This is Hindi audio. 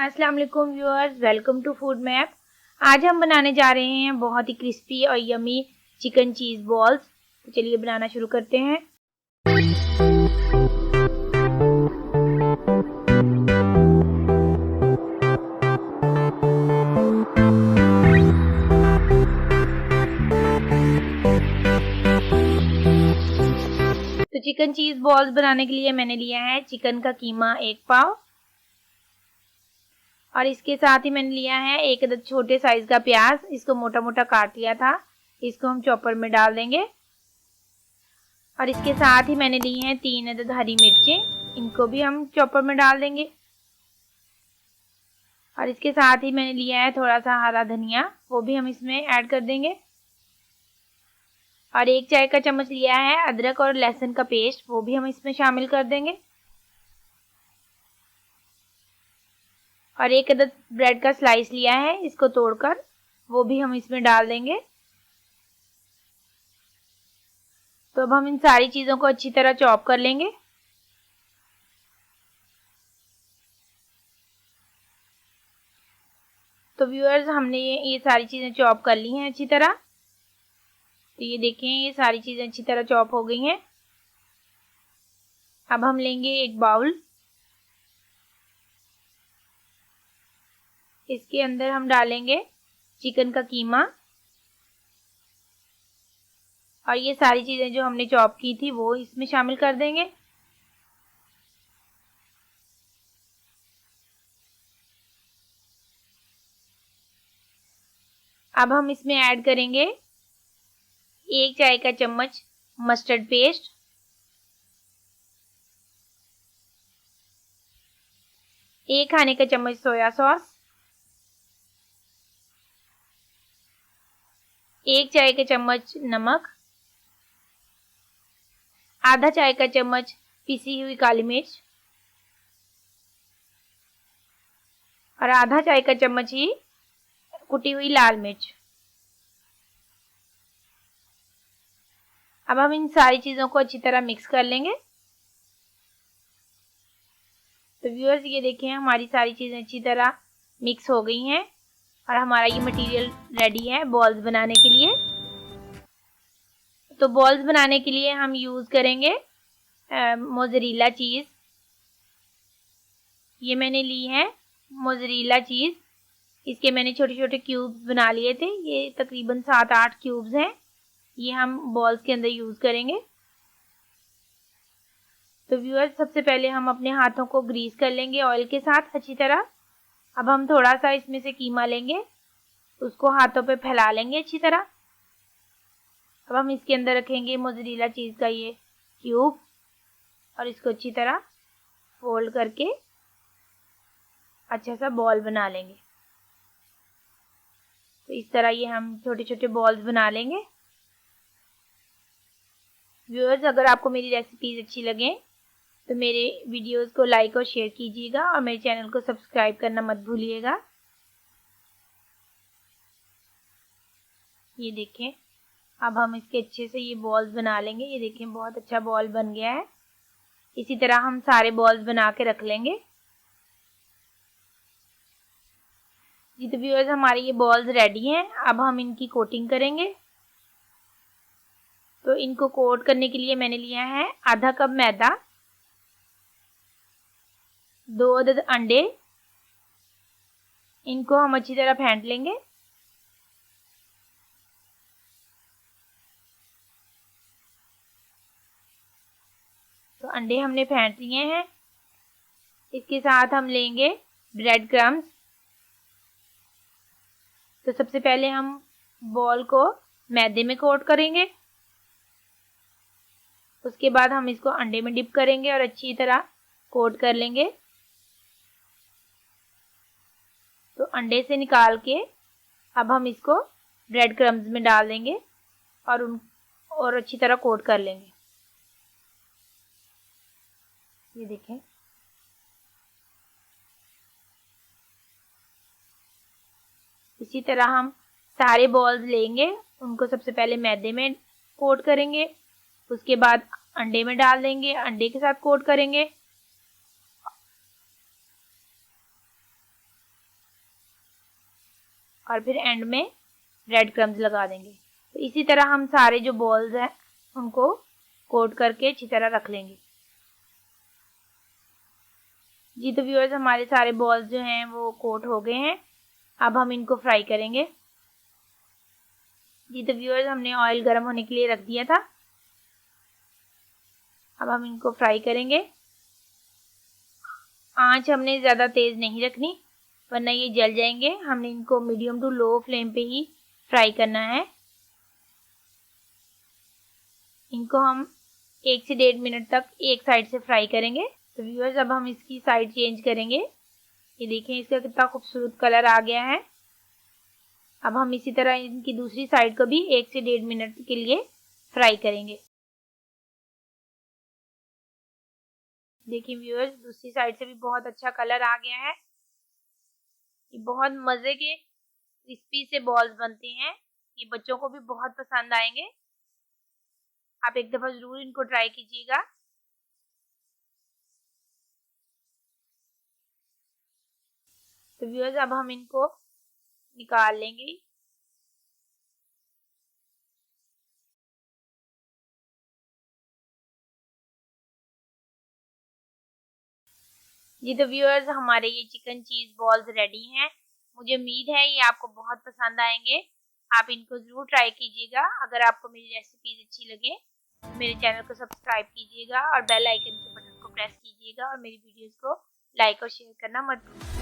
अस्सलाम वालेकुम viewers, welcome to food map. आज हम बनाने जा रहे हैं बहुत ही क्रिस्पी और यमी चिकन चीज़ बॉल्स। तो चलिए बनाना शुरू करते हैं। तो चिकन चीज़ बॉल्स बनाने के लिए मैंने लिया है चिकन का कीमा 1 पाव, और इसके साथ ही मैंने लिया है 1 अदद छोटे साइज का प्याज। इसको मोटा मोटा काट लिया था, इसको हम चॉपर में डाल देंगे। और इसके साथ ही मैंने ली हैं 3 अदद हरी मिर्चें, इनको भी हम चॉपर में डाल देंगे। और इसके साथ ही मैंने लिया है थोड़ा सा हरा धनिया, वो भी हम इसमें ऐड कर देंगे। और 1 चाय का चम्मच लिया है अदरक और लहसुन का पेस्ट, वो भी हम इसमें शामिल कर देंगे। और 1 अदद ब्रेड का स्लाइस लिया है, इसको तोड़कर वो भी हम इसमें डाल देंगे। तो अब हम इन सारी चीज़ों को अच्छी तरह चॉप कर लेंगे। तो व्यूअर्स, हमने ये सारी चीज़ें चॉप कर ली हैं अच्छी तरह। तो ये देखें, ये सारी चीज़ें अच्छी तरह चॉप हो गई हैं। अब हम लेंगे एक बाउल, इसके अंदर हम डालेंगे चिकन का कीमा और ये सारी चीज़ें जो हमने चॉप की थी वो इसमें शामिल कर देंगे। अब हम इसमें ऐड करेंगे 1 चाय का चम्मच मस्टर्ड पेस्ट, 1 खाने का चम्मच सोया सॉस, 1 चाय का चम्मच नमक, आधा चाय का चम्मच पिसी हुई काली मिर्च और आधा चाय का चम्मच ही कुटी हुई लाल मिर्च। अब हम इन सारी चीज़ों को अच्छी तरह मिक्स कर लेंगे। तो व्यूअर्स, ये देखें, हमारी सारी चीज़ें अच्छी तरह मिक्स हो गई हैं और हमारा ये मटेरियल रेडी है बॉल्स बनाने के लिए। तो बॉल्स बनाने के लिए हम यूज़ करेंगे मोज़रेला चीज़। ये मैंने ली है मोज़रेला चीज़, इसके मैंने छोटे छोटे क्यूब्स बना लिए थे। ये तकरीबन 7-8 क्यूब्स हैं, ये हम बॉल्स के अंदर यूज़ करेंगे। तो व्यूअर्स, सबसे पहले हम अपने हाथों को ग्रीस कर लेंगे ऑयल के साथ अच्छी तरह। अब हम थोड़ा सा इसमें से कीमा लेंगे, उसको हाथों पे फैला लेंगे अच्छी तरह। अब हम इसके अंदर रखेंगे मोज़रेला चीज़ का ये क्यूब और इसको अच्छी तरह फोल्ड करके अच्छा सा बॉल बना लेंगे। तो इस तरह ये हम छोटे छोटे बॉल्स बना लेंगे। व्यूअर्स, अगर आपको मेरी रेसिपीज़ अच्छी लगें तो मेरे वीडियोस को लाइक और शेयर कीजिएगा और मेरे चैनल को सब्सक्राइब करना मत भूलिएगा। ये देखें, अब हम इसके अच्छे से ये बॉल्स बना लेंगे। ये देखें, बहुत अच्छा बॉल बन गया है। इसी तरह हम सारे बॉल्स बना के रख लेंगे। जी, तो व्यूअर्स, हमारे ये बॉल्स रेडी हैं। अब हम इनकी कोटिंग करेंगे। तो इनको कोट करने के लिए मैंने लिया है आधा कप मैदा, 2 अदद अंडे, इनको हम अच्छी तरह फेंट लेंगे। तो अंडे हमने फेंट लिए हैं। इसके साथ हम लेंगे ब्रेड क्रम्स। तो सबसे पहले हम बॉल को मैदे में कोट करेंगे, उसके बाद हम इसको अंडे में डिप करेंगे और अच्छी तरह कोट कर लेंगे। तो अंडे से निकाल के अब हम इसको ब्रेड क्रम्स में डाल देंगे और अच्छी तरह कोट कर लेंगे। ये देखें, इसी तरह हम सारे बॉल्स लेंगे, उनको सबसे पहले मैदे में कोट करेंगे, उसके बाद अंडे में डाल देंगे, अंडे के साथ कोट करेंगे और फिर एंड में ब्रेड क्रम्स लगा देंगे। तो इसी तरह हम सारे जो बॉल्स हैं उनको कोट करके अच्छी तरह रख लेंगे। जी तो व्यूअर्स, हमारे सारे बॉल्स जो हैं वो कोट हो गए हैं। अब हम इनको फ्राई करेंगे। जी तो व्यूअर्स, हमने ऑयल गर्म होने के लिए रख दिया था। अब हम इनको फ्राई करेंगे। आंच हमने ज़्यादा तेज़ नहीं रखनी वरना ये जल जाएंगे। हमने इनको मीडियम टू लो फ्लेम पे ही फ्राई करना है। इनको हम 1 से 1.5 मिनट तक एक साइड से फ्राई करेंगे। तो व्यूअर्स, अब हम इसकी साइड चेंज करेंगे। ये देखें इसका कितना खूबसूरत कलर आ गया है। अब हम इसी तरह इनकी दूसरी साइड को भी 1 से 1.5 मिनट के लिए फ्राई करेंगे। देखिए व्यूअर्स, दूसरी साइड से भी बहुत अच्छा कलर आ गया है। ये बहुत मज़े के क्रिस्पी से बॉल्स बनते हैं। ये बच्चों को भी बहुत पसंद आएंगे। आप एक दफ़ा ज़रूर इनको ट्राई कीजिएगा। तो व्यूअर्स, अब हम इनको निकाल लेंगे। जी तो व्यूअर्स, हमारे ये चिकन चीज़ बॉल्स रेडी हैं। मुझे उम्मीद है ये आपको बहुत पसंद आएंगे। आप इनको ज़रूर ट्राई कीजिएगा। अगर आपको मेरी रेसिपीज़ अच्छी लगे तो मेरे चैनल को सब्सक्राइब कीजिएगा और बेल आइकन के बटन को प्रेस कीजिएगा और मेरी वीडियोज़ को लाइक और शेयर करना मत भूलिए।